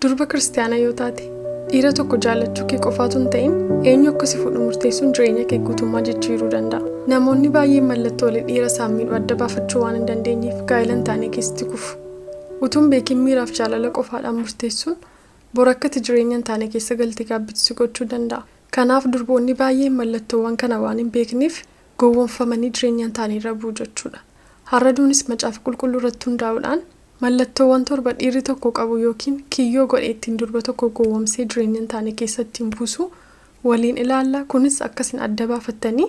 Durba kiristaanaa yoo taate dhiira tokko jaallachuu kee qofaatu hin ta'in eenyu akka si fuudhu murteessuun jireenya kee guutummaa jijjiiruu danda'a. Namoonni baay'een mallattoolee dhiira isaan miidhu adda baafachuu waan hin dandeenyeef gaa'ela hin taane keessatti kufu. Utuun beekin miiraaf jaalala qofaadhaan murteessuun bor akkati jireenya hin taane keessa galtee gaabbitti gochuu danda'a. Kanaaf durboonni baay'een mallattoowwan kana waan hin beekneef gowwoomfamanii jireenya hin taane irra bu'u jechuudha. Harraduunis macaafa qulqulluu irratti hundaa'uudhaan mallattoowwan torba dhiirri tokko qabu yookiin kiyyoo godhee ittiin durba tokko gowwoomsee jireenya hin taane keessatti hin buusu waliin ilaalla. Kunis akkasiin adda baafattanii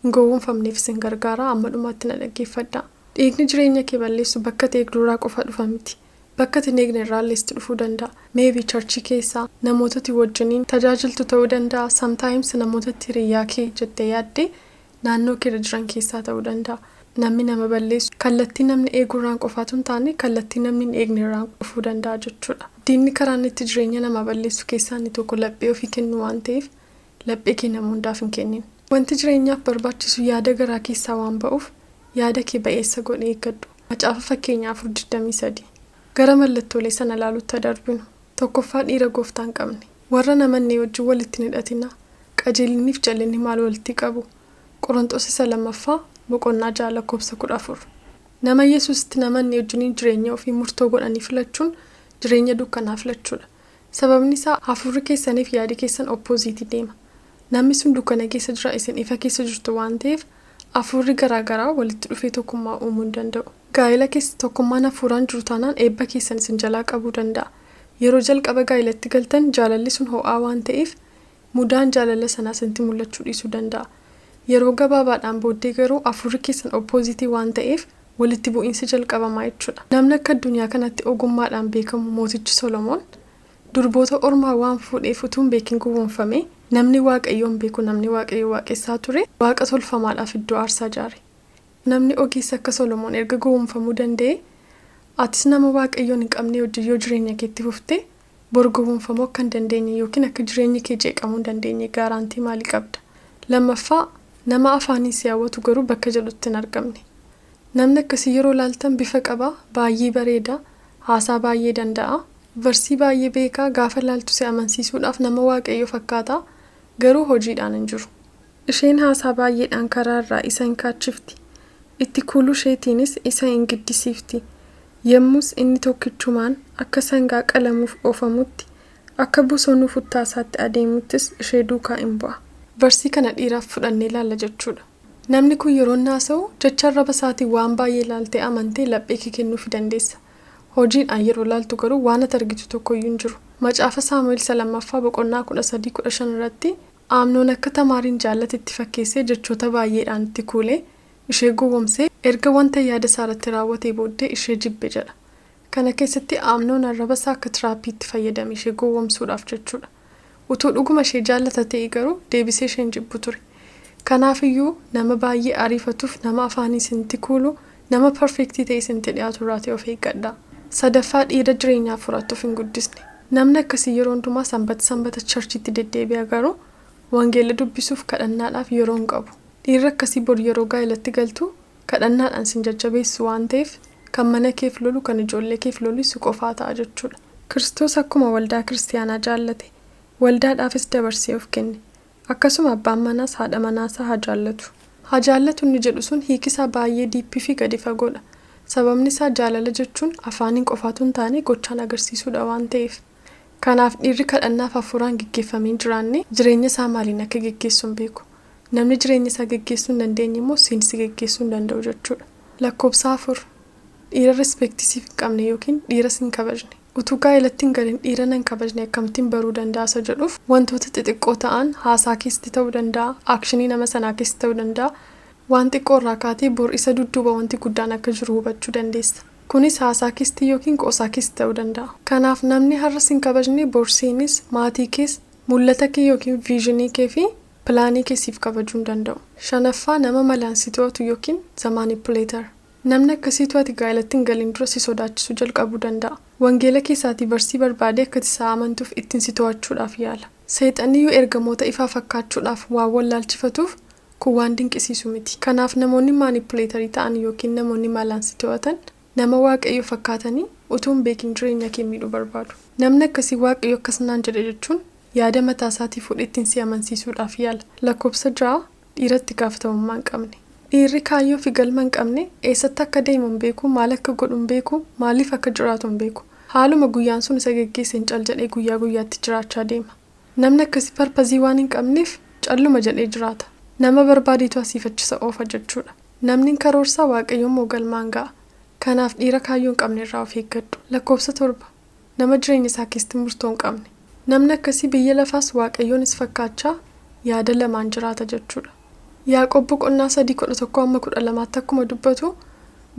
hin gowwoomfamneef isin gargaara. Amma dhumaatti na dhaggeeffadhaa. Dhiigni jireenya kee balleessu bakka ta'e duraa qofa dhufa miti. Bakka ta'e eegne irraallees dhufuu danda'a. Maybe charchii keessaa namootatti wajjiniin tajaajiltu ta'uu danda'a. Sometimes namootatti hiriyaa kee jettee yaaddee naannoo kee jiran keessaa ta'uu danda'a. Namni nama balleessu kallattii namni eegurraan qofaatu hin taane kallattii namni hin eegne irraan dhufuu danda'a jechuudha. Diinni karaan itti jireenya nama balleessu keessaa inni tokko laphee ofii kennu waan ta'eef laphee kee nama hundaaf hin kennin. Wanti jireenyaaf barbaachisu yaada garaa keessaa waan ba'uuf yaada kee ba'eessa godhee eeggadhu. Macaafa fakkeenyaa 4:23. Gara mallattoolee sana ilaaluutti darbinu. Tokkoffaa dhiira gooftaa hin qabne. Warra namannee wajjin walitti hin hidhatina. Qajeelinniif jallinni maal walitti qabu? Qorontos 2 boqonnaa 6:14. Nama Yesuusitti namannee wajjin jireenya ofii murtoo godhanii filachuun jireenya dukkanaa filachuudha. Sababni isaa hafuurri keessaniif yaadi keessan oppoziitii deema. Namni sun dukkana keessa jira, isin ifa keessa jirtu waan ta'eef hafuurri garaagaraa walitti dhufee tokkummaa uumuu hin danda'u. Gaa'ela keessa tokkummaan hafuuraan jiru taanaan eebba keessan isin jalaa qabuu danda'a. Yeroo jalqaba gaa'elatti galtan jaalalli sun ho'aa waan ta'eef mudaan jaalala sanaa isinitti mul'achuu dhiisuu danda'a. Yeroo gabaabaadhaan booddee garuu hafuurri keessan oppoziitii waan ta'eef walitti bu'iinsi jalqabamaa jechuudha. Namni akka addunyaa kanatti ogummaadhaan beekamu mootichi Solomoon durboota ormaa waan fuudheef utuun beekin gowwoomfame namni waaqayyoon beeku namni waaqayyo waaqessaa ture waaqa tolfamaadhaaf iddoo aarsaa ijaare. Namni ogeessa akka Solomoon erga gowwoomfamuu danda'e atis nama waaqayyoon hin qabne hojii yoo jireenya keetti fuftee bor gowwoomfamuu akka hin dandeenye yookiin akka jireenyi kee jeeqamuu hin dandeenye gaaraantii maalii qabda? Lammaffaa nama afaanii si hawwatu garuu bakka jedhutti hin argamne. Namni akkasii yeroo laaltan bifa qaba, baay'ee bareeda, haasaa baay'ee danda'a, varsii baay'ee beekaa, gaafa laaltu si amansiisuudhaaf nama waaqayyo fakkaata, garuu hojiidhaan hin jiru. Isheen haasaa baay'eedhaan karaarraa isa hin kaachifti. Itti kuuluu isheetiinis isa hin giddisiifti. Yemmus inni tokkichumaan akka sangaa qalamuuf oofamutti, akka bosonuu futtaasaatti adeemuttis ishee duukaa hin bu'a. Varsii kana dhiiraaf fudhannee ilaalla jechuudha. Namni kun yeroo naasa'u jecha arraba isaatii waan baay'ee ilaaltee amantee laphee kee kennuufi dandeessa. Hojiidhaan yeroo laaltu garuu waan ati argitu tokkoyyuu hin jiru. Macaafa Saamu'eel 2 boqonnaa 13-15 irratti Amnoon akka Tamaariin jaallatitti fakkeessee jechoota baay'eedhaan itti kuulee ishee gowwoomsee erga wanta yaada isaarratti raawwatee booddee ishee jibbe jedha. Kana keessatti Amnoon arraba isaa akka tiraapiitti fayyadame ishee gowwoomsuudhaaf jechuudha. Utuu dhuguma ishee jaallata ta'e garuu deebisee isheen jibbu ture. Kanaafiyyuu nama baay'ee ariifatuuf nama afaanii isinitti kuulu nama perfeektii ta'e isinitti dhiyaatu irraa ta'e of eeggadhaa. Sadaffaa dhiira jireenyaaf furatuuf hin guddisne. Namni akkasii yeroo hundumaa sanbata charchiitti deddeebi'a garuu wangeela dubbisuuf kadhannaadhaaf yeroo hin qabu. Dhiirri akkasii bor yeroo gaa'elatti galtu kadhannaadhaan sin jajjabeessu waan ta'eef kan mana keef lolu kan ijoollee keef lolu si qofaa ta'a jechuudha. Kiristoos akkuma waldaa kiristaanaa jaallate waldaadhaafis dabarsee of kenne. Akkasuma abbaan manaas haadha manaasaa haa jaallatu. Haa jaallatu inni jedhu sun hiikisaa baay'ee diippii fi gadi fagoodha. Sababni isaa jaalala jechuun afaaniin qofaatu hin taane gochaan agarsiisuudha waan ta'eef. Kanaaf dhiirri kadhannaaf hafuuraan gaggeeffamee hin jiraanne jireenya isaa maaliin akka gaggeessu hin beeku. Namni jireenya isaa gaggeessuu hin dandeenye immoo seensi gaggeessuu hin danda'u jechuudha. Lakkoofsa 4 dhiira rispeektiisiif hin qabne yookiin dhiira sin kabajne. Utuu gaa'elatti hin galin dhiira nan kabajne akkamittiin baruu danda'a jedhuuf wantoota xixiqqoo ta'an haasaa keessatti ta'uu danda'a, aakshinii nama sanaa keessatti ta'uu danda'a. Waan xiqqoo irraa kaatee bor isa dudduuba wanti guddaan akka jiru hubachuu dandeessa. Kunis haasaa keessatti yookiin qoosaa keessatti ta'uu danda'a. Kanaaf namni har'a sin kabajne bor seenis maatii kees mul'ata kee yookiin viizhinii kee fi pilaanii keessiif kabajuu hin danda'u. Shanaffaa nama malaan si to'atu yookiin manipuleetar. Namni akkasiitu ati gaa'elatti hin galin dura si sodaachisuu jalqabuu danda'a. Wangeela keessaatii varsii barbaadee akka isaa amantuuf ittiin si to'achuudhaaf yaala. Seexanni yoo ergamoota ifaa fakkaachuudhaaf waan wallaalchifatuuf kun waan dinqisiisu miti. Kanaaf namoonni manipuleetarii ta'an yookiin namoonni malaan si to'atan nama waaqayyo fakkaatanii utuu hin beekin jireenya kee miidhuu barbaadu. Namni akkasii waaqayyo akkasnaan jedhe jechuun yaada mataa isaatii fuudhee ittiin si amansiisuudhaaf yaala. Lakkoofsa 6 dhiiratti gaafatamummaa hin qabne. Dhiirri kaayyoo fi galma hin qabne eessatti akka deemu hin beeku, maal akka godhu hin beeku, maaliif akka jiraatu hin beeku. Haaluma guyyaan sun isa geggeesseen cal jedhee guyyaa guyyaatti jiraachaa deema. Namni akkasii parpazii waan hin qabneef calluma jedhee jiraata. Nama barbaadeetu asiifachisa oofa jechuudha. Namni karoorsaa waaqayyo immoo galmaan ga'a. Kanaaf dhiira kaayyoo hin qabne irraa of eeggadhu. Lakkoofsa 7 nama jireenya isaa keessatti murtoo hin qabne. Namni akkasii biyya lafaas waaqayyoonis fakkaachaa yaada lamaan jiraata jechuudha. Yaaqoob boqonnaa 3:11-12 akkuma dubbatu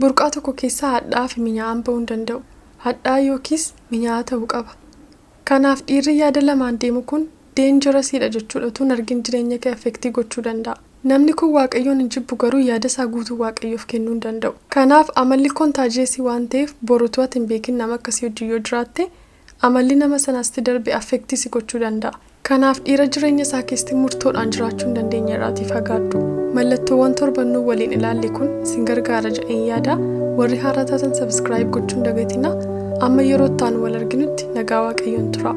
burqaa tokko keessaa hadhaa fi minyaa'aan ba'uu hin danda'u. Hadhaa yookiis minyaa'aa ta'uu qaba. Kanaaf dhiirri yaada lamaan deemu kun deenjarasiidha jechuudha. Tun argin jireenya kee affektii gochuu danda'a. Namni kun waaqayyoon hin jibbu garuu yaada isaa guutuu waaqayyoof kennuu hin danda'u. Kanaaf amalli kontaajeesii waan ta'eef boruutu ati hin beekin nama akkasii hojii yoo jiraatte amalli nama sanaasti darbe affektii si gochuu danda'a. Kanaaf dhiira jireenya isaa keessatti murtoodhaan jiraachuu hin dandeenye irraatii fagaadhu. Mallattoowwan torbannuu waliin ilaalle kun isin gargaara jedheen yaada. Warri haaraa taatan subscribe gochuun dagatina. Amma yeroo itti aanu wal arginutti nagaa waaqayyoon tura.